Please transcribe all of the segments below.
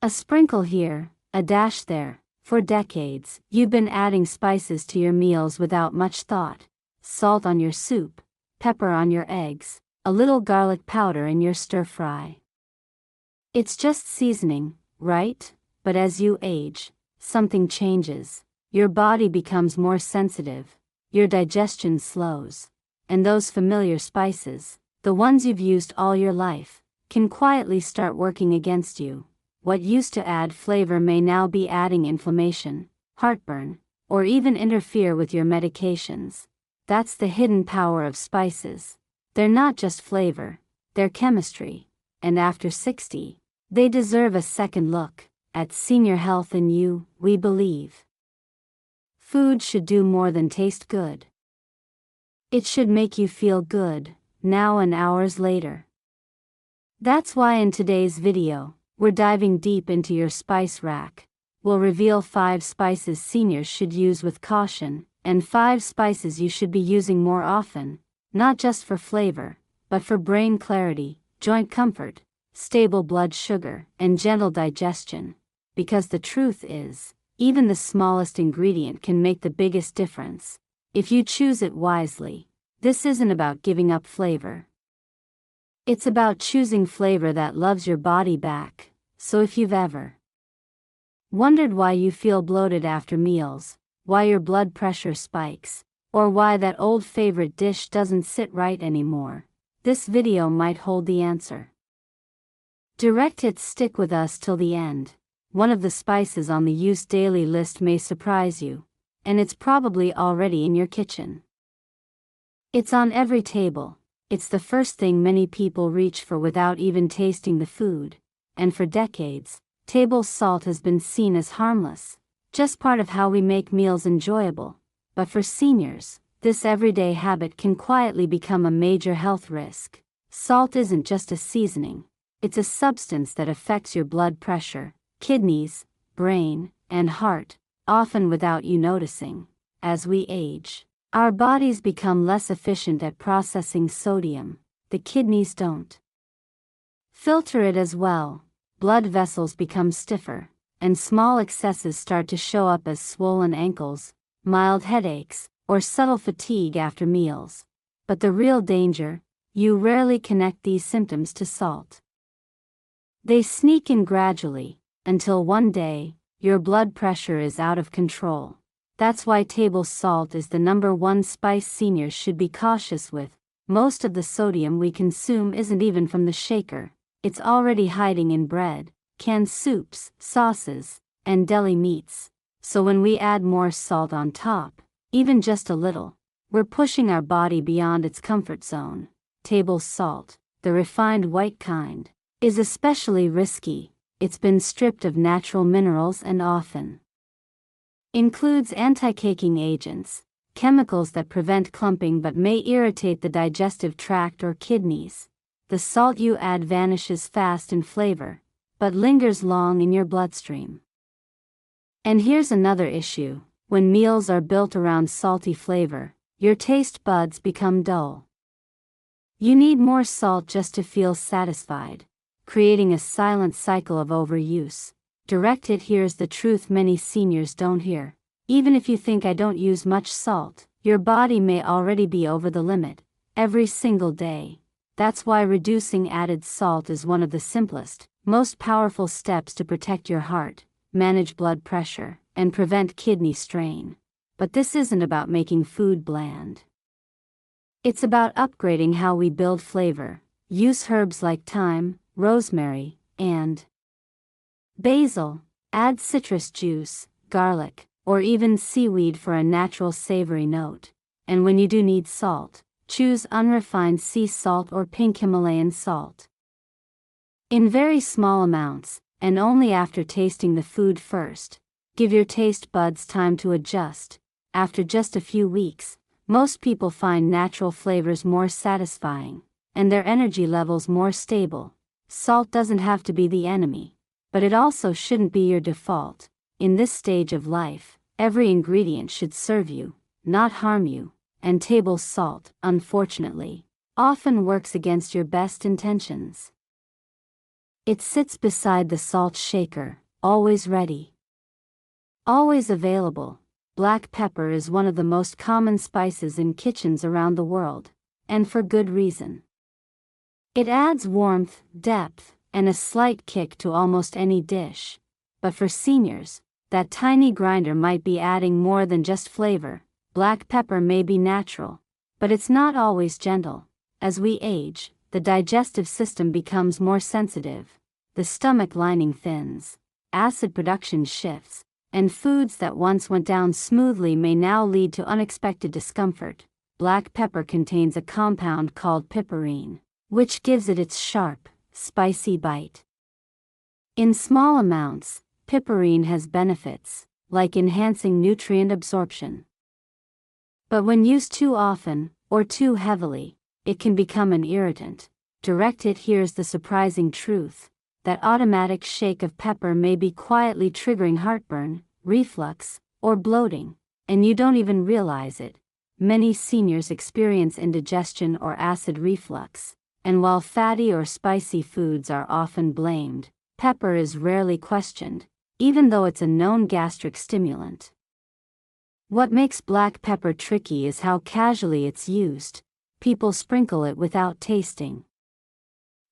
A sprinkle here, a dash there. For decades, you've been adding spices to your meals without much thought. Salt on your soup, pepper on your eggs, a little garlic powder in your stir-fry. It's just seasoning, right? But as you age, something changes. Your body becomes more sensitive, your digestion slows, and those familiar spices, the ones you've used all your life, can quietly start working against you. What used to add flavor may now be adding inflammation, heartburn, or even interfere with your medications. That's the hidden power of spices. They're not just flavor, they're chemistry. And after 60, they deserve a second look. At Senior Health in You, we believe food should do more than taste good. It should make you feel good, now and hours later. That's why in today's video, we're diving deep into your spice rack. We'll reveal 5 spices seniors should use with caution, and 5 spices you should be using more often, not just for flavor, but for brain clarity, joint comfort, stable blood sugar, and gentle digestion. Because the truth is, even the smallest ingredient can make the biggest difference, if you choose it wisely. This isn't about giving up flavor. It's about choosing flavor that loves your body back. So if you've ever wondered why you feel bloated after meals, why your blood pressure spikes, or why that old favorite dish doesn't sit right anymore, this video might hold the answer. Direct hits stick with us till the end. One of the spices on the use daily list may surprise you, and it's probably already in your kitchen. It's on every table. It's the first thing many people reach for without even tasting the food. And for decades, table salt has been seen as harmless, just part of how we make meals enjoyable. But for seniors, this everyday habit can quietly become a major health risk. Salt isn't just a seasoning, it's a substance that affects your blood pressure, kidneys, brain, and heart, often without you noticing. As we age, our bodies become less efficient at processing sodium. The kidneys don't filter it as well. Blood vessels become stiffer, and small excesses start to show up as swollen ankles, mild headaches, or subtle fatigue after meals. But the real danger, you rarely connect these symptoms to salt. They sneak in gradually, until one day, your blood pressure is out of control. That's why table salt is the #1 spice seniors should be cautious with. Most of the sodium we consume isn't even from the shaker. It's already hiding in bread, canned soups, sauces, and deli meats. So when we add more salt on top, even just a little, we're pushing our body beyond its comfort zone. Table salt, the refined white kind, is especially risky. It's been stripped of natural minerals and often includes anti-caking agents, chemicals that prevent clumping but may irritate the digestive tract or kidneys. The salt you add vanishes fast in flavor, but lingers long in your bloodstream. And here's another issue: when meals are built around salty flavor, your taste buds become dull. You need more salt just to feel satisfied, creating a silent cycle of overuse. Direct hit: here's the truth many seniors don't hear. Even if you think I don't use much salt, your body may already be over the limit, every single day. That's why reducing added salt is one of the simplest, most powerful steps to protect your heart, manage blood pressure, and prevent kidney strain. But this isn't about making food bland. It's about upgrading how we build flavor. Use herbs like thyme, rosemary, and basil. Add citrus juice, garlic, or even seaweed for a natural savory note. And when you do need salt, choose unrefined sea salt or pink Himalayan salt. In very small amounts, and only after tasting the food first. Give your taste buds time to adjust. After just a few weeks, most people find natural flavors more satisfying, and their energy levels more stable. Salt doesn't have to be the enemy, but it also shouldn't be your default. In this stage of life, every ingredient should serve you, not harm you, and table salt, unfortunately, often works against your best intentions. It sits beside the salt shaker, always ready. Always available, black pepper is one of the most common spices in kitchens around the world, and for good reason. It adds warmth, depth, and a slight kick to almost any dish. But for seniors, that tiny grinder might be adding more than just flavor. Black pepper may be natural, but it's not always gentle. As we age, the digestive system becomes more sensitive, the stomach lining thins, acid production shifts, and foods that once went down smoothly may now lead to unexpected discomfort. Black pepper contains a compound called piperine, which gives it its sharp, spicy bite. In small amounts, piperine has benefits, like enhancing nutrient absorption. But when used too often, or too heavily, it can become an irritant. Here's the surprising truth: that automatic shake of pepper may be quietly triggering heartburn, reflux, or bloating, and you don't even realize it. Many seniors experience indigestion or acid reflux, and while fatty or spicy foods are often blamed, pepper is rarely questioned, even though it's a known gastric stimulant. What makes black pepper tricky is how casually it's used. People sprinkle it without tasting.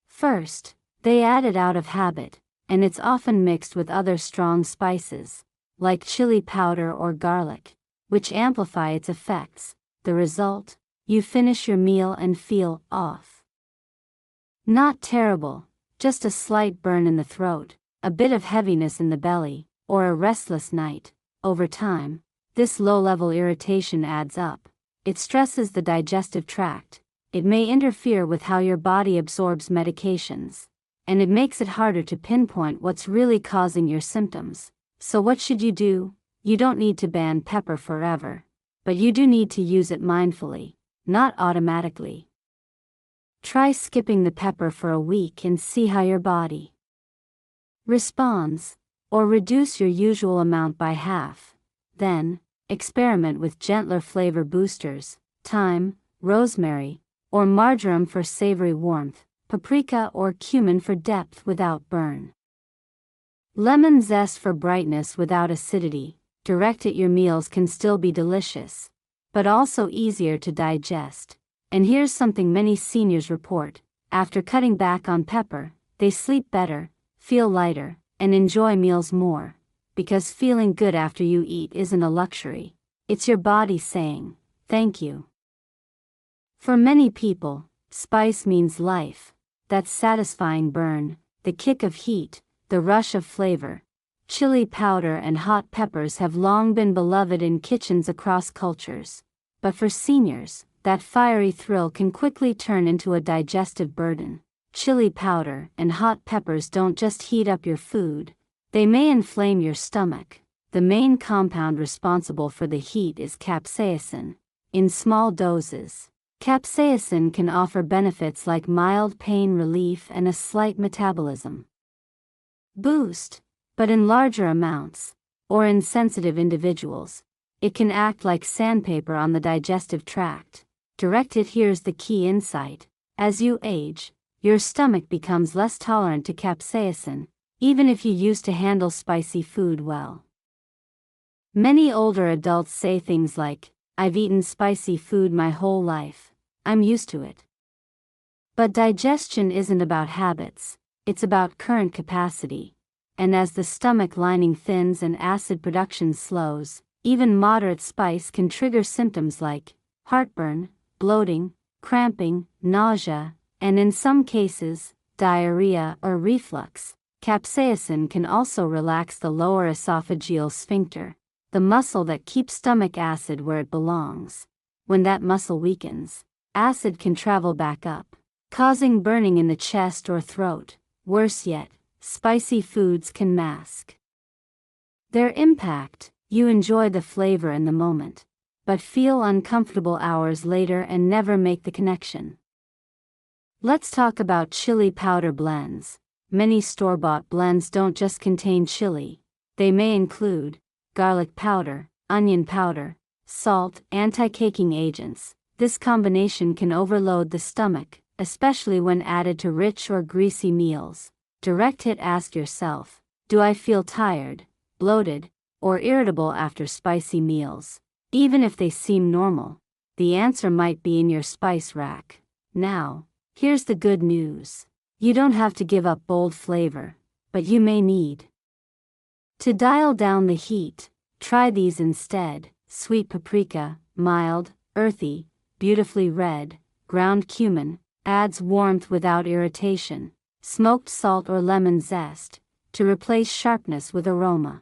First, they add it out of habit, and it's often mixed with other strong spices, like chili powder or garlic, which amplify its effects. The result? You finish your meal and feel off. Not terrible, just a slight burn in the throat, a bit of heaviness in the belly, or a restless night. Over time, this low-level irritation adds up. It stresses the digestive tract, it may interfere with how your body absorbs medications, and it makes it harder to pinpoint what's really causing your symptoms. So what should you do? You don't need to ban pepper forever, but you do need to use it mindfully, not automatically. Try skipping the pepper for a week and see how your body responds, or reduce your usual amount by half. Then, experiment with gentler flavor boosters, thyme, rosemary, or marjoram for savory warmth, paprika or cumin for depth without burn. Lemon zest for brightness without acidity. Your meals can still be delicious, but also easier to digest. And here's something many seniors report: after cutting back on pepper, they sleep better, feel lighter, and enjoy meals more. Because feeling good after you eat isn't a luxury, it's your body saying, thank you. For many people, spice means life, that satisfying burn, the kick of heat, the rush of flavor. Chili powder and hot peppers have long been beloved in kitchens across cultures. But for seniors, that fiery thrill can quickly turn into a digestive burden. Chili powder and hot peppers don't just heat up your food, they may inflame your stomach. The main compound responsible for the heat is capsaicin. In small doses, capsaicin can offer benefits like mild pain relief and a slight metabolism boost, but in larger amounts, or in sensitive individuals, it can act like sandpaper on the digestive tract. Here's the key insight: as you age, your stomach becomes less tolerant to capsaicin, even if you used to handle spicy food well. Many older adults say things like, "I've eaten spicy food my whole life, I'm used to it." But digestion isn't about habits, it's about current capacity. And as the stomach lining thins and acid production slows, even moderate spice can trigger symptoms like heartburn, bloating, cramping, nausea, and in some cases, diarrhea or reflux. Capsaicin can also relax the lower esophageal sphincter, the muscle that keeps stomach acid where it belongs. When that muscle weakens, acid can travel back up, causing burning in the chest or throat. Worse yet, spicy foods can mask their impact. You enjoy the flavor in the moment, but feel uncomfortable hours later and never make the connection. Let's talk about chili powder blends. Many store-bought blends don't just contain chili, they may include garlic powder, onion powder, salt, anti-caking agents. This combination can overload the stomach, especially when added to rich or greasy meals. Direct hit. Ask yourself, do I feel tired, bloated, or irritable after spicy meals? Even if they seem normal, the answer might be in your spice rack. Now, here's the good news. You don't have to give up bold flavor, but you may need to dial down the heat. Try these instead: sweet paprika, mild, earthy, beautifully red; ground cumin, adds warmth without irritation; smoked salt or lemon zest, to replace sharpness with aroma.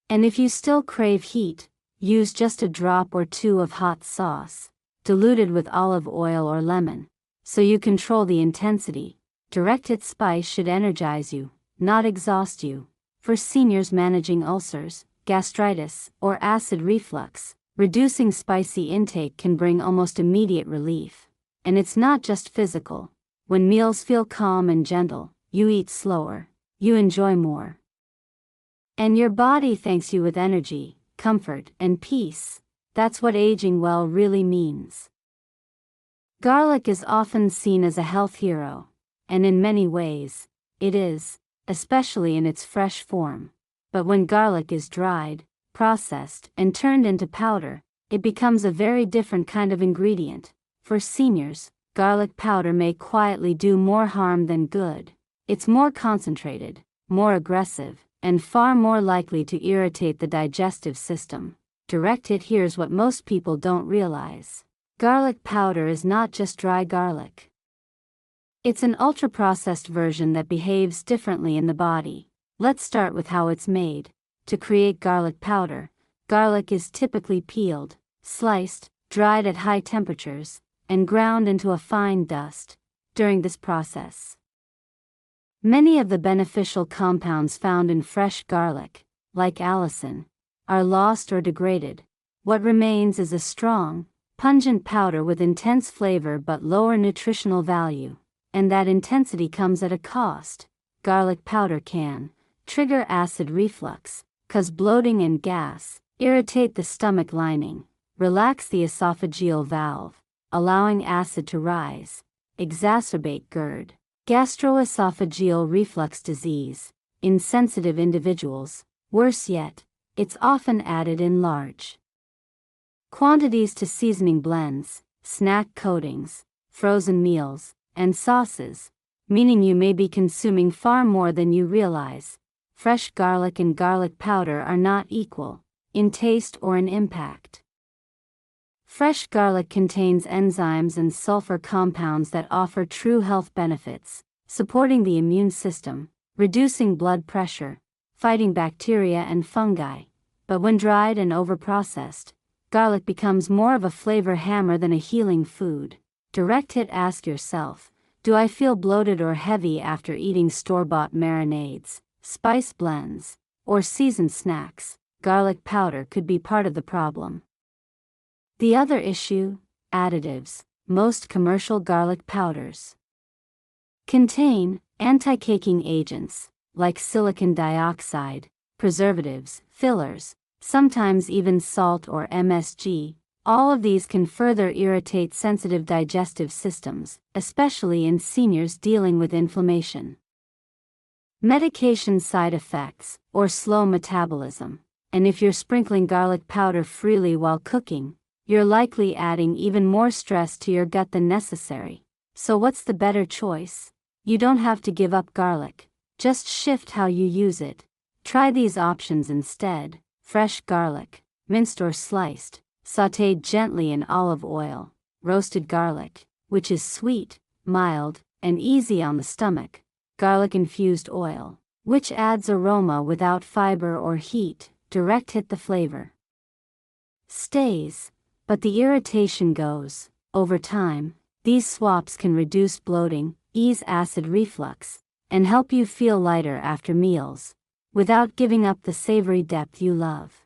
And if you still crave heat, use just a drop or two of hot sauce, diluted with olive oil or lemon, so you control the intensity. Direct hit spice should energize you, not exhaust you. For seniors managing ulcers, gastritis, or acid reflux, reducing spicy intake can bring almost immediate relief. And it's not just physical. When meals feel calm and gentle, you eat slower, you enjoy more. And your body thanks you with energy, comfort, and peace. That's what aging well really means. Garlic is often seen as a health hero, and in many ways, it is, especially in its fresh form. But when garlic is dried, processed, and turned into powder, it becomes a very different kind of ingredient. For seniors, garlic powder may quietly do more harm than good. It's more concentrated, more aggressive, and far more likely to irritate the digestive system. Direct hit. Here's what most people don't realize. Garlic powder is not just dry garlic. It's an ultra-processed version that behaves differently in the body. Let's start with how it's made. To create garlic powder, garlic is typically peeled, sliced, dried at high temperatures, and ground into a fine dust. During this process, many of the beneficial compounds found in fresh garlic, like allicin, are lost or degraded. What remains is a strong, pungent powder with intense flavor but lower nutritional value. And that intensity comes at a cost. Garlic powder can trigger acid reflux, cause bloating and gas, irritate the stomach lining, relax the esophageal valve, allowing acid to rise, exacerbate GERD, gastroesophageal reflux disease, in sensitive individuals. Worse yet, it's often added in large quantities to seasoning blends, snack coatings, frozen meals, and sauces, meaning you may be consuming far more than you realize. Fresh garlic and garlic powder are not equal in taste or in impact. Fresh garlic contains enzymes and sulfur compounds that offer true health benefits, supporting the immune system, reducing blood pressure, fighting bacteria and fungi. But when dried and overprocessed, garlic becomes more of a flavor hammer than a healing food. Direct hit. Ask yourself, do I feel bloated or heavy after eating store-bought marinades, spice blends, or seasoned snacks? Garlic powder could be part of the problem. The other issue: additives. Most commercial garlic powders contain anti-caking agents, like silicon dioxide, preservatives, fillers, sometimes even salt or MSG. All of these can further irritate sensitive digestive systems, especially in seniors dealing with inflammation, medication side effects, or slow metabolism. And if you're sprinkling garlic powder freely while cooking, you're likely adding even more stress to your gut than necessary. So what's the better choice? You don't have to give up garlic, just shift how you use it. Try these options instead: fresh garlic, minced or sliced, sautéed gently in olive oil; roasted garlic, which is sweet, mild, and easy on the stomach; garlic-infused oil, which adds aroma without fiber or heat. Direct hit. The flavor stays, but the irritation goes. Over time, these swaps can reduce bloating, ease acid reflux, and help you feel lighter after meals, without giving up the savory depth you love.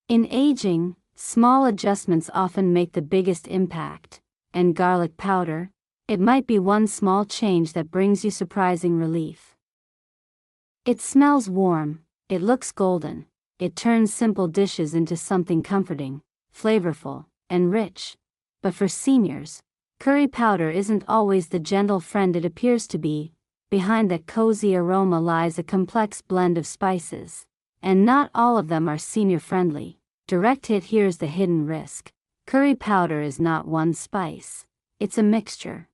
In aging, small adjustments often make the biggest impact, and garlic powder, it might be one small change that brings you surprising relief. It smells warm, it looks golden, it turns simple dishes into something comforting, flavorful, and rich. But for seniors, curry powder isn't always the gentle friend it appears to be. behind that cozy aroma lies a complex blend of spices. And not all of them are senior-friendly. Direct hit: here's the hidden risk. Curry powder is not one spice. It's a mixture.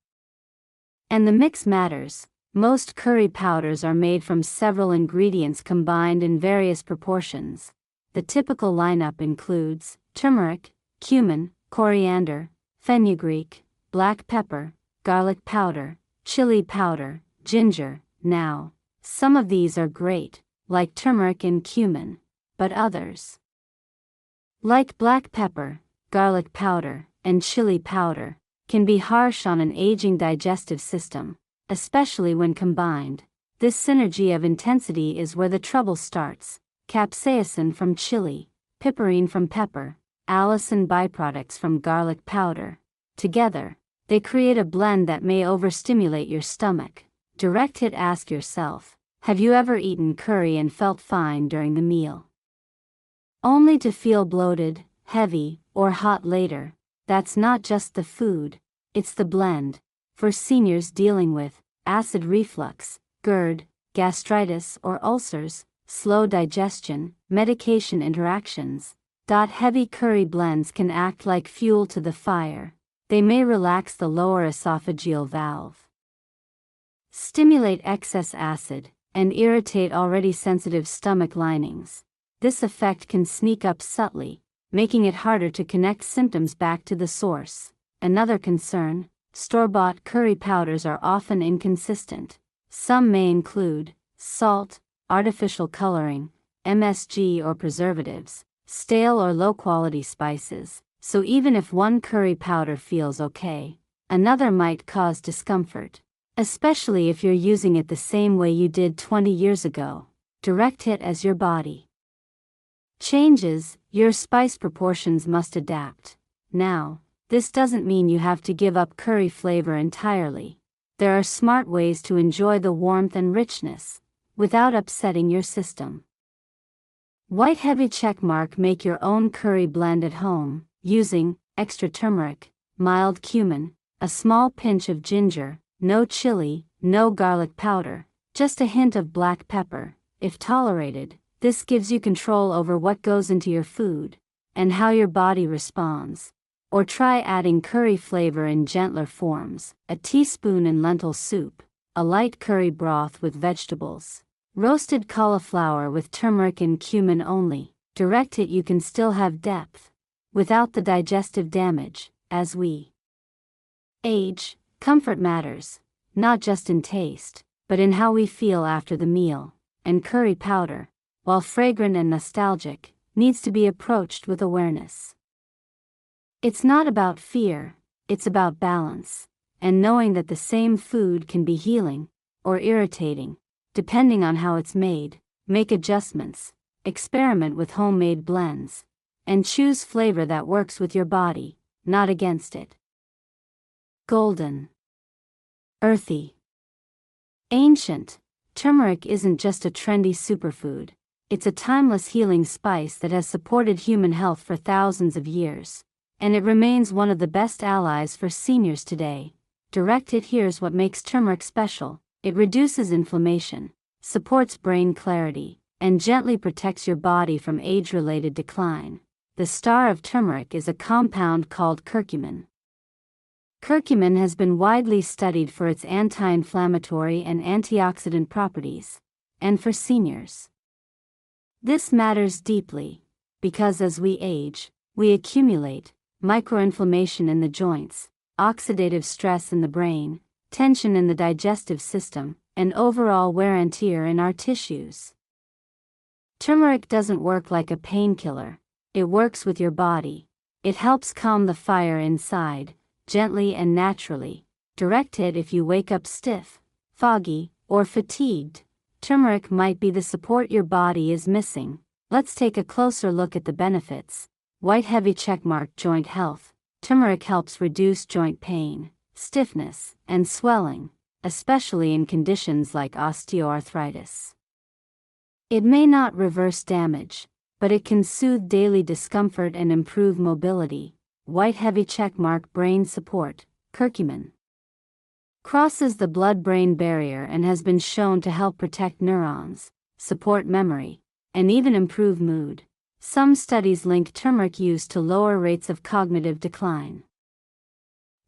And the mix matters. Most curry powders are made from several ingredients combined in various proportions. The typical lineup includes turmeric, cumin, coriander, fenugreek, black pepper, garlic powder, chili powder, ginger. Now, some of these are great, like turmeric and cumin, but others, like black pepper, garlic powder, and chili powder, can be harsh on an aging digestive system, especially when combined. This synergy of intensity is where the trouble starts. Capsaicin from chili, piperine from pepper, allicin byproducts from garlic powder. Together, they create a blend that may overstimulate your stomach. Direct hit: ask yourself, have you ever eaten curry and felt fine during the meal, only to feel bloated, heavy, or hot later? That's not just the food, it's the blend. For seniors dealing with acid reflux, GERD, gastritis or ulcers, slow digestion, medication interactions, heavy curry blends can act like fuel to the fire. They may relax the lower esophageal valve, stimulate excess acid, and irritate already sensitive stomach linings. This effect can sneak up subtly, making it harder to connect symptoms back to the source. Another concern: store-bought curry powders are often inconsistent. Some may include salt, artificial coloring, MSG or preservatives, stale or low-quality spices. So even if one curry powder feels okay, another might cause discomfort, especially if you're using it the same way you did 20 years ago. Direct hit: as your body changes, your spice proportions must adapt. Now, this doesn't mean you have to give up curry flavor entirely. There are smart ways to enjoy the warmth and richness, without upsetting your system. White heavy checkmark: make your own curry blend at home, using extra turmeric, mild cumin, a small pinch of ginger, no chili, no garlic powder, just a hint of black pepper, if tolerated. This gives you control over what goes into your food, and how your body responds. Or try adding curry flavor in gentler forms: a teaspoon in lentil soup, a light curry broth with vegetables, roasted cauliflower with turmeric and cumin only. Direct hit: you can still have depth, without the digestive damage. As we age, comfort matters, not just in taste, but in how we feel after the meal. And curry powder, while fragrant and nostalgic, needs to be approached with awareness. It's not about fear, it's about balance, and knowing that the same food can be healing, or irritating, depending on how it's made. Make adjustments, experiment with homemade blends, and choose flavor that works with your body, not against it. Golden, earthy, ancient. Turmeric isn't just a trendy superfood, it's a timeless healing spice that has supported human health for thousands of years, and it remains one of the best allies for seniors today. Direct hit: here's what makes turmeric special: it reduces inflammation, supports brain clarity, and gently protects your body from age-related decline. The star of turmeric is a compound called curcumin. Curcumin has been widely studied for its anti-inflammatory and antioxidant properties, and for seniors, this matters deeply, because as we age, we accumulate microinflammation in the joints, oxidative stress in the brain, tension in the digestive system, and overall wear and tear in our tissues. Turmeric doesn't work like a painkiller, it works with your body. It helps calm the fire inside, gently and naturally. Direct hit: if you wake up stiff, foggy, or fatigued, turmeric might be the support your body is missing. Let's take a closer look at the benefits. White heavy checkmark: joint health. Turmeric helps reduce joint pain, stiffness, and swelling, especially in conditions like osteoarthritis. It may not reverse damage, but it can soothe daily discomfort and improve mobility. White heavy checkmark: brain support. Curcumin Crosses the blood-brain barrier and has been shown to help protect neurons, support memory, and even improve mood. Some studies link turmeric use to lower rates of cognitive decline.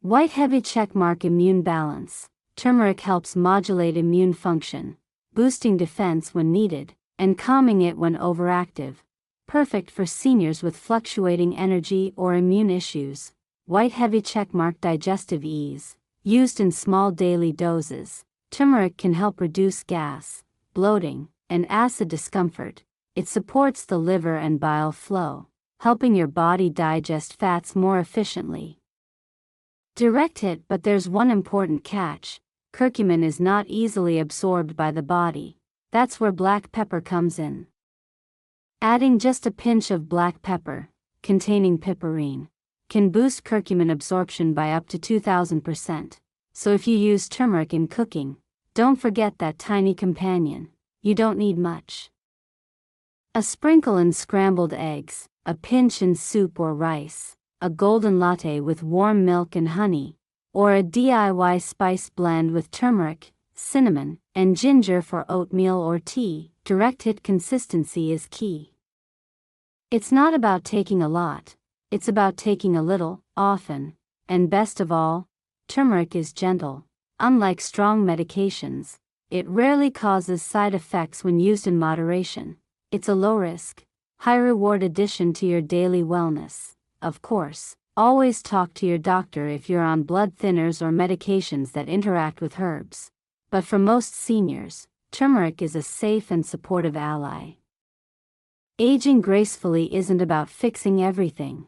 White heavy checkmark immune balance. Turmeric helps modulate immune function, boosting defense when needed, and calming it when overactive. Perfect for seniors with fluctuating energy or immune issues. White heavy checkmark digestive ease. Used in small daily doses, turmeric can help reduce gas, bloating, and acid discomfort. It supports the liver and bile flow, helping your body digest fats more efficiently. Direct hit, but there's one important catch. Curcumin is not easily absorbed by the body. That's where black pepper comes in. Adding just a pinch of black pepper, containing piperine, can boost curcumin absorption by up to 2000%. So if you use turmeric in cooking, don't forget that tiny companion. You don't need much. A sprinkle in scrambled eggs, a pinch in soup or rice, a golden latte with warm milk and honey, or a DIY spice blend with turmeric, cinnamon, and ginger for oatmeal or tea. Direct hit consistency is key. It's not about taking a lot, it's about taking a little, often, and best of all, turmeric is gentle. Unlike strong medications, it rarely causes side effects when used in moderation. It's a low-risk, high-reward addition to your daily wellness. Of course, always talk to your doctor if you're on blood thinners or medications that interact with herbs. But for most seniors, turmeric is a safe and supportive ally. Aging gracefully isn't about fixing everything.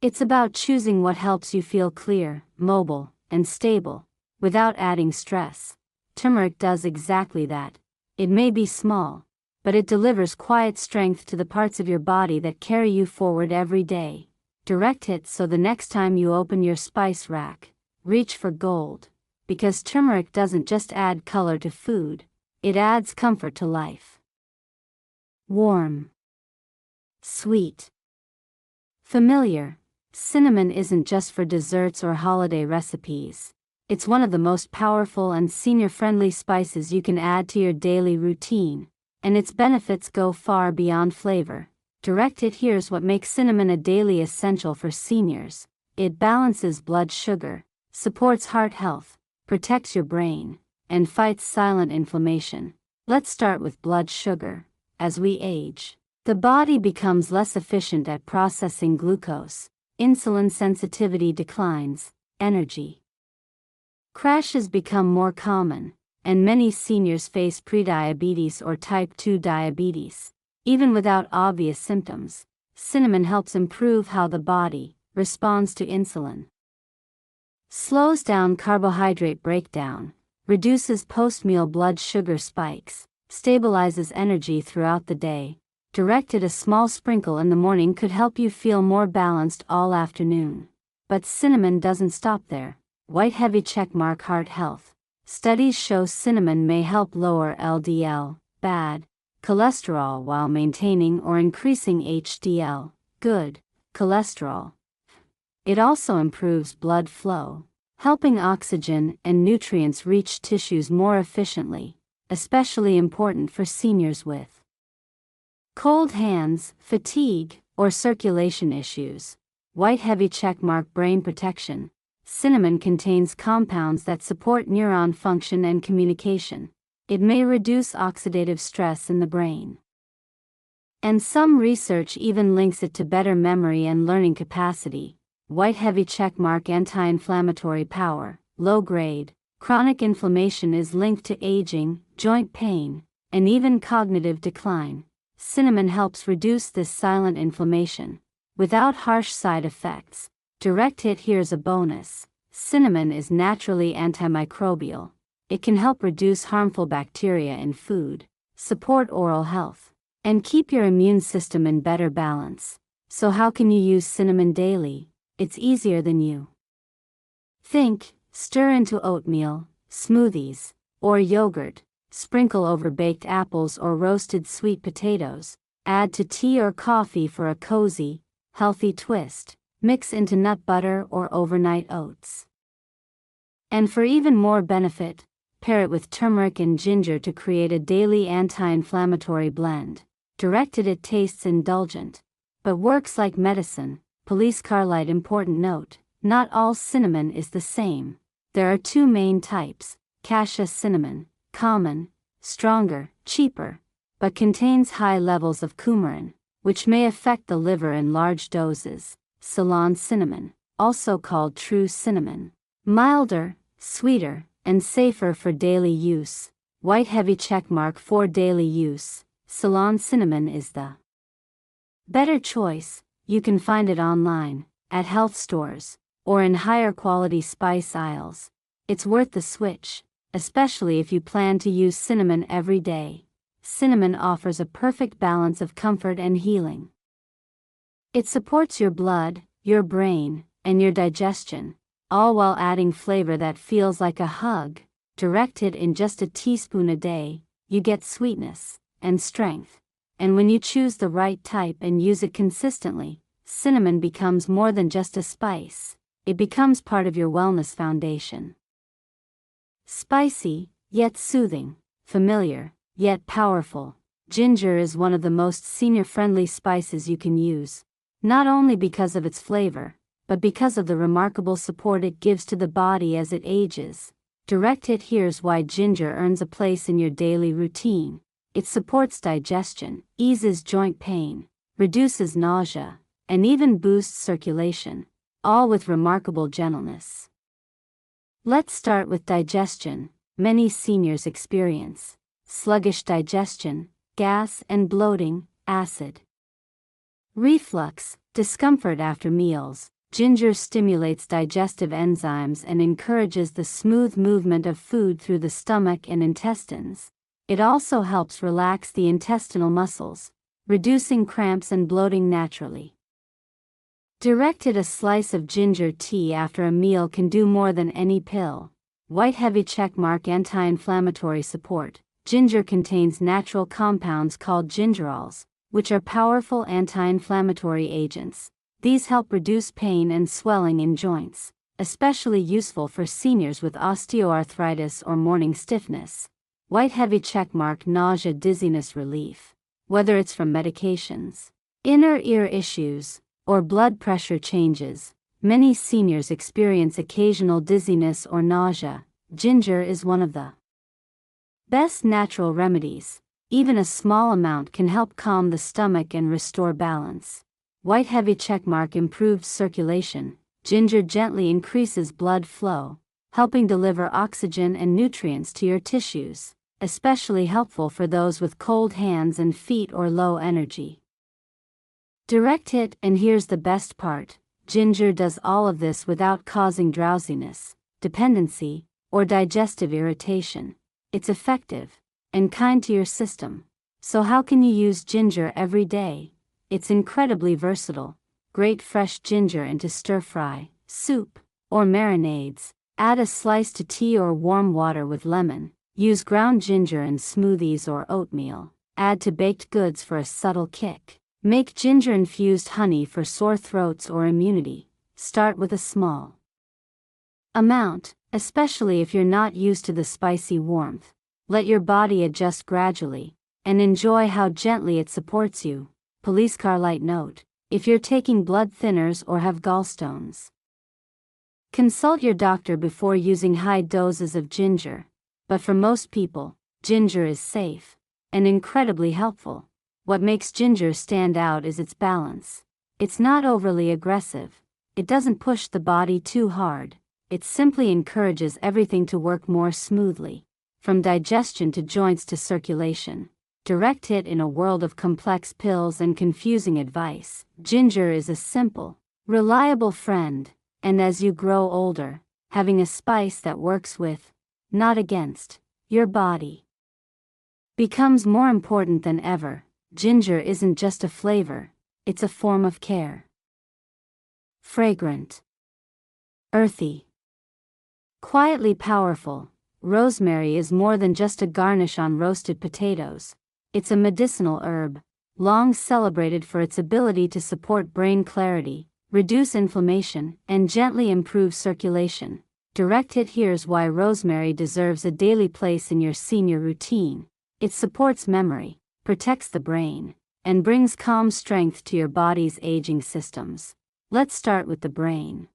It's about choosing what helps you feel clear, mobile, and stable, without adding stress. Turmeric does exactly that. It may be small, but it delivers quiet strength to the parts of your body that carry you forward every day. Direct hit, so the next time you open your spice rack, reach for gold. Because turmeric doesn't just add color to food, it adds comfort to life. Warm. Sweet. Familiar. Cinnamon isn't just for desserts or holiday recipes. It's one of the most powerful and senior-friendly spices you can add to your daily routine, and its benefits go far beyond flavor. Direct hit. Here's what makes cinnamon a daily essential for seniors. It balances blood sugar, supports heart health, protects your brain, and fights silent inflammation. Let's start with blood sugar. As we age, the body becomes less efficient at processing glucose. Insulin sensitivity declines, energy crashes become more common, and many seniors face prediabetes or type 2 diabetes. Even without obvious symptoms, cinnamon helps improve how the body responds to insulin. Slows down carbohydrate breakdown, reduces post-meal blood sugar spikes, stabilizes energy throughout the day. Direct hit. A small sprinkle in the morning could help you feel more balanced all afternoon. But cinnamon doesn't stop there. White heavy checkmark heart health. Studies show cinnamon may help lower LDL, bad, cholesterol while maintaining or increasing HDL, good, cholesterol. It also improves blood flow, helping oxygen and nutrients reach tissues more efficiently, especially important for seniors with cold hands, fatigue, or circulation issues. White heavy checkmark brain protection. Cinnamon contains compounds that support neuron function and communication. It may reduce oxidative stress in the brain. And some research even links it to better memory and learning capacity. White heavy checkmark anti-inflammatory power. Low grade. Chronic inflammation is linked to aging, joint pain, and even cognitive decline. Cinnamon helps reduce this silent inflammation, without harsh side effects. Direct hit. Here's a bonus. Cinnamon is naturally antimicrobial. It can help reduce harmful bacteria in food, support oral health, and keep your immune system in better balance. So how can you use cinnamon daily? It's easier than you think. Stir into oatmeal, smoothies, or yogurt. Sprinkle over baked apples or roasted sweet potatoes. Add to tea or coffee for a cozy, healthy twist. Mix into nut butter or overnight oats. And for even more benefit, pair it with turmeric and ginger to create a daily anti-inflammatory blend. Directed, it tastes indulgent, but works like medicine. Police car light. Important note: not all cinnamon is the same. There are two main types: cassia cinnamon, common, stronger, cheaper, but contains high levels of coumarin, which may affect the liver in large doses. Ceylon cinnamon, also called true cinnamon, milder, sweeter, and safer for daily use. White heavy checkmark for daily use. Ceylon cinnamon is the better choice. You can find it online, at health stores, or in higher quality spice aisles. It's worth the switch, especially if you plan to use cinnamon every day. Cinnamon offers a perfect balance of comfort and healing. It supports your blood, your brain, and your digestion, all while adding flavor that feels like a hug. Directed, in just a teaspoon a day, you get sweetness and strength. And when you choose the right type and use it consistently, cinnamon becomes more than just a spice. It becomes part of your wellness foundation. Spicy, yet soothing, familiar, yet powerful. Ginger is one of the most senior-friendly spices you can use, not only because of its flavor, but because of the remarkable support it gives to the body as it ages. Directed, here's why ginger earns a place in your daily routine. It supports digestion, eases joint pain, reduces nausea, and even boosts circulation, all with remarkable gentleness. Let's start with digestion. Many seniors experience sluggish digestion, gas and bloating, acid reflux, discomfort after meals. Ginger stimulates digestive enzymes and encourages the smooth movement of food through the stomach and intestines. It also helps relax the intestinal muscles, reducing cramps and bloating naturally. Directed, a slice of ginger tea after a meal can do more than any pill. White heavy checkmark. Anti-inflammatory support. Ginger contains natural compounds called gingerols, which are powerful anti-inflammatory agents. These help reduce pain and swelling in joints, especially useful for seniors with osteoarthritis or morning stiffness. White heavy checkmark. Nausea, dizziness relief. Whether it's from medications, inner ear issues, or blood pressure changes, many seniors experience occasional dizziness or nausea. Ginger is one of the best natural remedies. Even a small amount can help calm the stomach and restore balance. White heavy checkmark. Improved circulation. Ginger gently increases blood flow, helping deliver oxygen and nutrients to your tissues, especially helpful for those with cold hands and feet or low energy. Directed, and here's the best part: ginger does all of this without causing drowsiness, dependency, or digestive irritation. It's effective and kind to your system. So how can you use ginger every day? It's incredibly versatile. Grate fresh ginger into stir-fry, soup, or marinades. Add a slice to tea or warm water with lemon. Use ground ginger in smoothies or oatmeal. Add to baked goods for a subtle kick. Make ginger-infused honey for sore throats or immunity. Start with a small amount, especially if you're not used to the spicy warmth. Let your body adjust gradually, and enjoy how gently it supports you. Police car light note: if you're taking blood thinners or have gallstones, consult your doctor before using high doses of ginger. But for most people, ginger is safe and incredibly helpful. What makes ginger stand out is its balance. It's not overly aggressive. It doesn't push the body too hard. It simply encourages everything to work more smoothly, from digestion to joints to circulation. Direct hit in a world of complex pills and confusing advice. Ginger is a simple, reliable friend, and as you grow older, having a spice that works with, not against, your body becomes more important than ever. Ginger isn't just a flavor, it's a form of care. Fragrant, earthy, quietly powerful. Rosemary is more than just a garnish on roasted potatoes. It's a medicinal herb, long celebrated for its ability to support brain clarity, reduce inflammation, and gently improve circulation. Direct Hit. Here's why rosemary deserves a daily place in your senior routine. It supports memory, protects the brain, and brings calm strength to your body's aging systems. Let's start with the brain.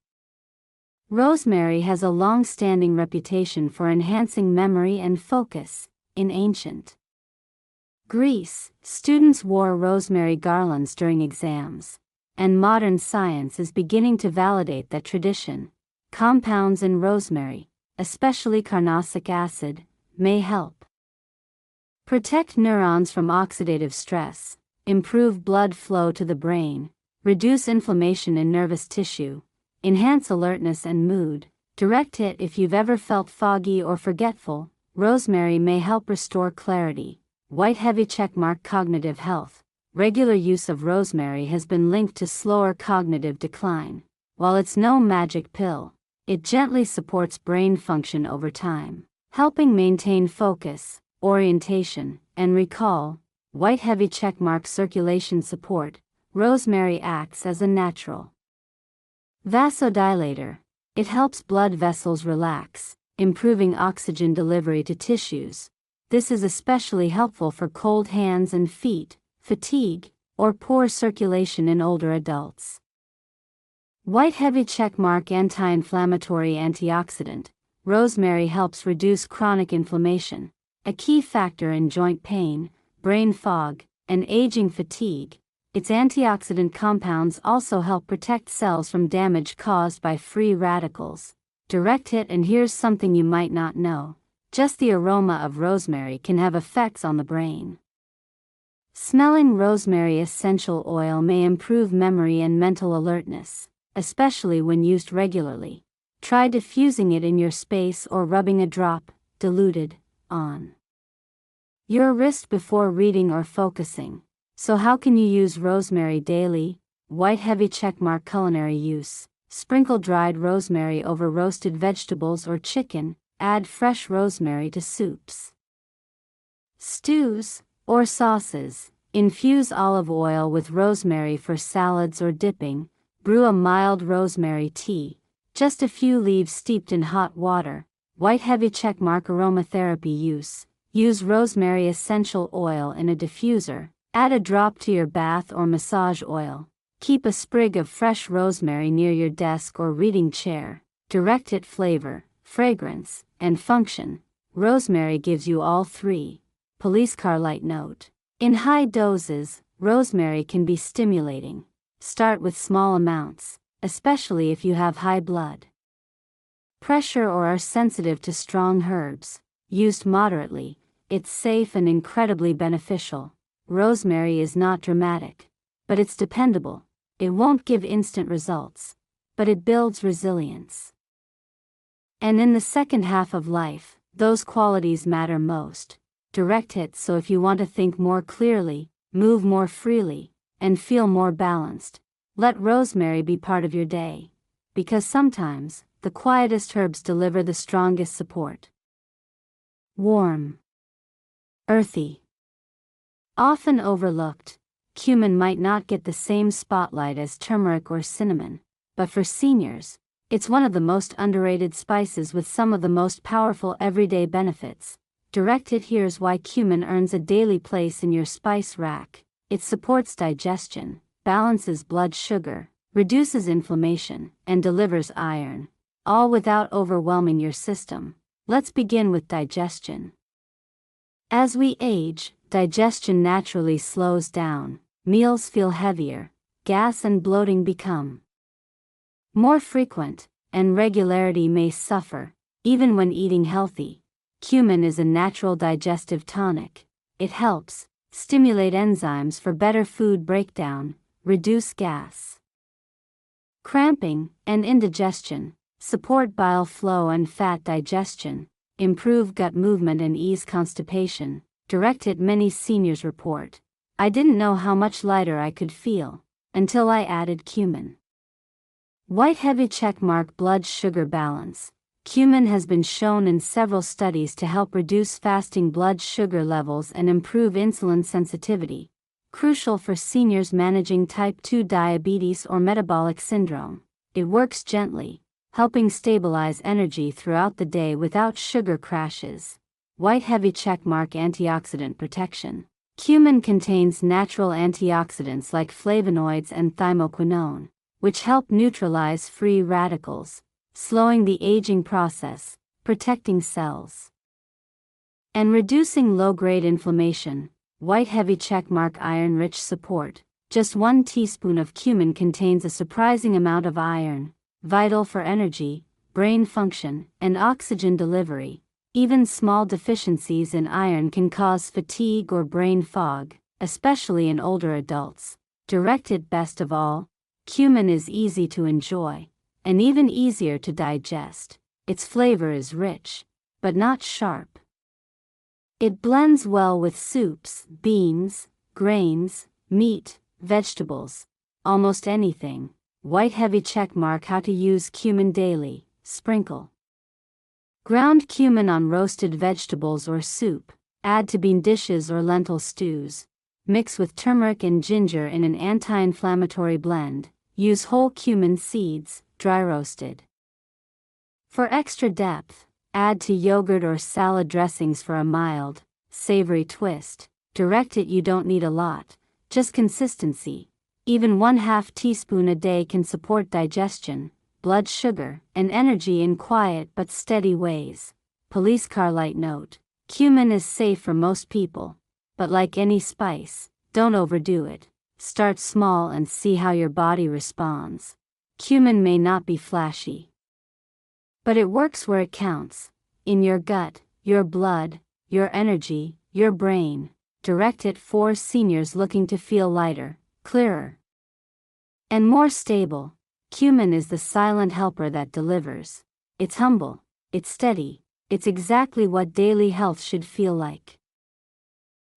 Rosemary has a long-standing reputation for enhancing memory and focus. In ancient Greece, students wore rosemary garlands during exams, and modern science is beginning to validate that tradition. Compounds in rosemary, especially carnosic acid, may help protect neurons from oxidative stress, improve blood flow to the brain, reduce inflammation in nervous tissue, enhance alertness and mood. Direct Hit. If you've ever felt foggy or forgetful, rosemary may help restore clarity. White heavy checkmark. Cognitive health. Regular use of rosemary has been linked to slower cognitive decline. While it's no magic pill, it gently supports brain function over time, helping maintain focus, orientation, and recall. White heavy checkmark. Circulation support. Rosemary acts as a natural vasodilator. It helps blood vessels relax, improving oxygen delivery to tissues. This is especially helpful for cold hands and feet, fatigue, or poor circulation in older adults. White heavy checkmark. Anti-inflammatory. Antioxidant. Rosemary helps reduce chronic inflammation, a key factor in joint pain, brain fog, and aging fatigue. Its antioxidant compounds also help protect cells from damage caused by free radicals. Direct Hit. And here's something you might not know. Just the aroma of rosemary can have effects on the brain. Smelling rosemary essential oil may improve memory and mental alertness, especially when used regularly. Try diffusing it in your space or rubbing a drop, diluted, on your wrist before reading or focusing. So how can you use rosemary daily? White heavy checkmark. Culinary use. Sprinkle dried rosemary over roasted vegetables or chicken. Add fresh rosemary to soups, stews, or sauces. Infuse olive oil with rosemary for salads or dipping. Brew a mild rosemary tea. Just a few leaves steeped in hot water. White heavy checkmark. Aromatherapy use. Use rosemary essential oil in a diffuser. Add a drop to your bath or massage oil. Keep a sprig of fresh rosemary near your desk or reading chair. Direct Hit. Flavor, fragrance, and function. Rosemary gives you all three. Police car light note. In high doses, rosemary can be stimulating. Start with small amounts, especially if you have high blood pressure or are sensitive to strong herbs. Used moderately, it's safe and incredibly beneficial. Rosemary is not dramatic, but it's dependable. It won't give instant results, but it builds resilience. And in the second half of life, those qualities matter most. Direct Hit. So if you want to think more clearly, move more freely, and feel more balanced, let rosemary be part of your day. Because sometimes, the quietest herbs deliver the strongest support. Warm, earthy, often overlooked, cumin might not get the same spotlight as turmeric or cinnamon, but for seniors, it's one of the most underrated spices with some of the most powerful everyday benefits. Direct Hit. Here's why cumin earns a daily place in your spice rack. It supports digestion, balances blood sugar, reduces inflammation, and delivers iron, all without overwhelming your system. Let's begin with digestion. As we age, digestion naturally slows down, meals feel heavier, gas and bloating become more frequent, and regularity may suffer, even when eating healthy. Cumin is a natural digestive tonic. It helps stimulate enzymes for better food breakdown, reduce gas, cramping, and indigestion, support bile flow and fat digestion, improve gut movement and ease constipation. Direct Hit. Many seniors report, "I didn't know how much lighter I could feel until I added cumin." White heavy checkmark. Blood sugar balance. Cumin has been shown in several studies to help reduce fasting blood sugar levels and improve insulin sensitivity, crucial for seniors managing type 2 diabetes or metabolic syndrome. It works gently, helping stabilize energy throughout the day without sugar crashes. White heavy checkmark antioxidant protection. Cumin contains natural antioxidants like flavonoids and thymoquinone, which help neutralize free radicals, slowing the aging process, protecting cells, and reducing low-grade inflammation. White heavy checkmark iron-rich support. Just 1 teaspoon of cumin contains a surprising amount of iron, vital for energy, brain function, and oxygen delivery. Even small deficiencies in iron can cause fatigue or brain fog, especially in older adults. Directed best of all, cumin is easy to enjoy, and even easier to digest. Its flavor is rich, but not sharp. It blends well with soups, beans, grains, meat, vegetables, almost anything. White heavy checkmark. How to use cumin daily. Sprinkle ground cumin on roasted vegetables or soup. Add to bean dishes or lentil stews. Mix with turmeric and ginger in an anti-inflammatory blend. Use whole cumin seeds, dry roasted. For extra depth, add to yogurt or salad dressings for a mild, savory twist. Directed. You don't need a lot, just consistency. Even 1/2 teaspoon a day can support digestion, blood sugar, and energy in quiet but steady ways. Police car light note. Cumin is safe for most people, but like any spice, don't overdo it. Start small and see how your body responds. Cumin may not be flashy, but it works where it counts. In your gut, your blood, your energy, your brain. Directed for seniors looking to feel lighter, clearer, and more stable. Cumin is the silent helper that delivers. It's humble, it's steady, it's exactly what daily health should feel like.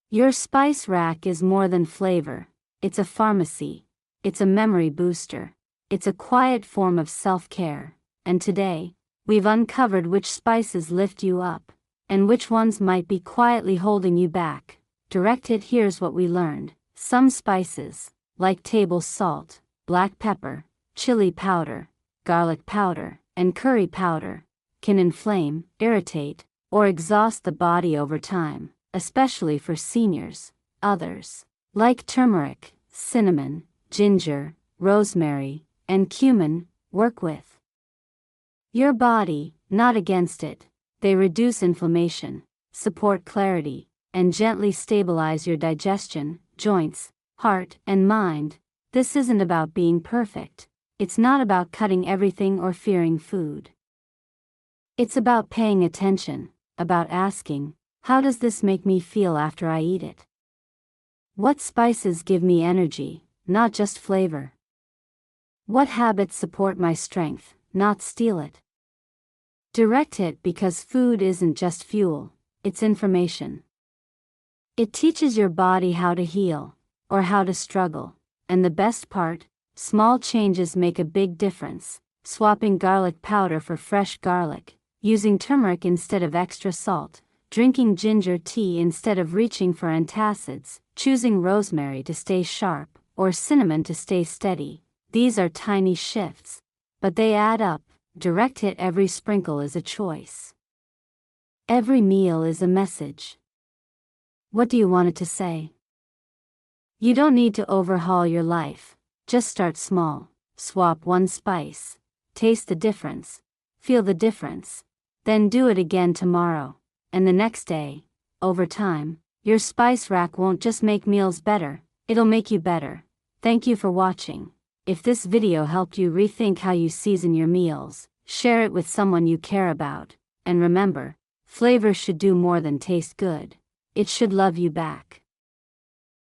Your spice rack is more than flavor, it's a pharmacy, it's a memory booster, it's a quiet form of self-care. And today, we've uncovered which spices lift you up, and which ones might be quietly holding you back. Directed. Here's what we learned. Some spices, like table salt, black pepper, chili powder, garlic powder, and curry powder, can inflame, irritate, or exhaust the body over time, especially for seniors. Others, like turmeric, cinnamon, ginger, rosemary, and cumin, work with your body, not against it. They reduce inflammation, support clarity, and gently stabilize your digestion, joints, heart, and mind. This isn't about being perfect. It's not about cutting everything or fearing food. It's about paying attention, about asking, how does this make me feel after I eat it? What spices give me energy, not just flavor? What habits support my strength, not steal it? Direct it, because food isn't just fuel, it's information. It teaches your body how to heal, or how to struggle. And the best part, small changes make a big difference. Swapping garlic powder for fresh garlic, using turmeric instead of extra salt, drinking ginger tea instead of reaching for antacids, choosing rosemary to stay sharp, or cinnamon to stay steady. These are tiny shifts, but they add up. Direct it. Every sprinkle is a choice. Every meal is a message. What do you want it to say? You don't need to overhaul your life. Just start small. Swap one spice. Taste the difference. Feel the difference. Then do it again tomorrow, and the next day. Over time, your spice rack won't just make meals better, it'll make you better. Thank you for watching. If this video helped you rethink how you season your meals, share it with someone you care about. And remember, flavor should do more than taste good. It should love you back.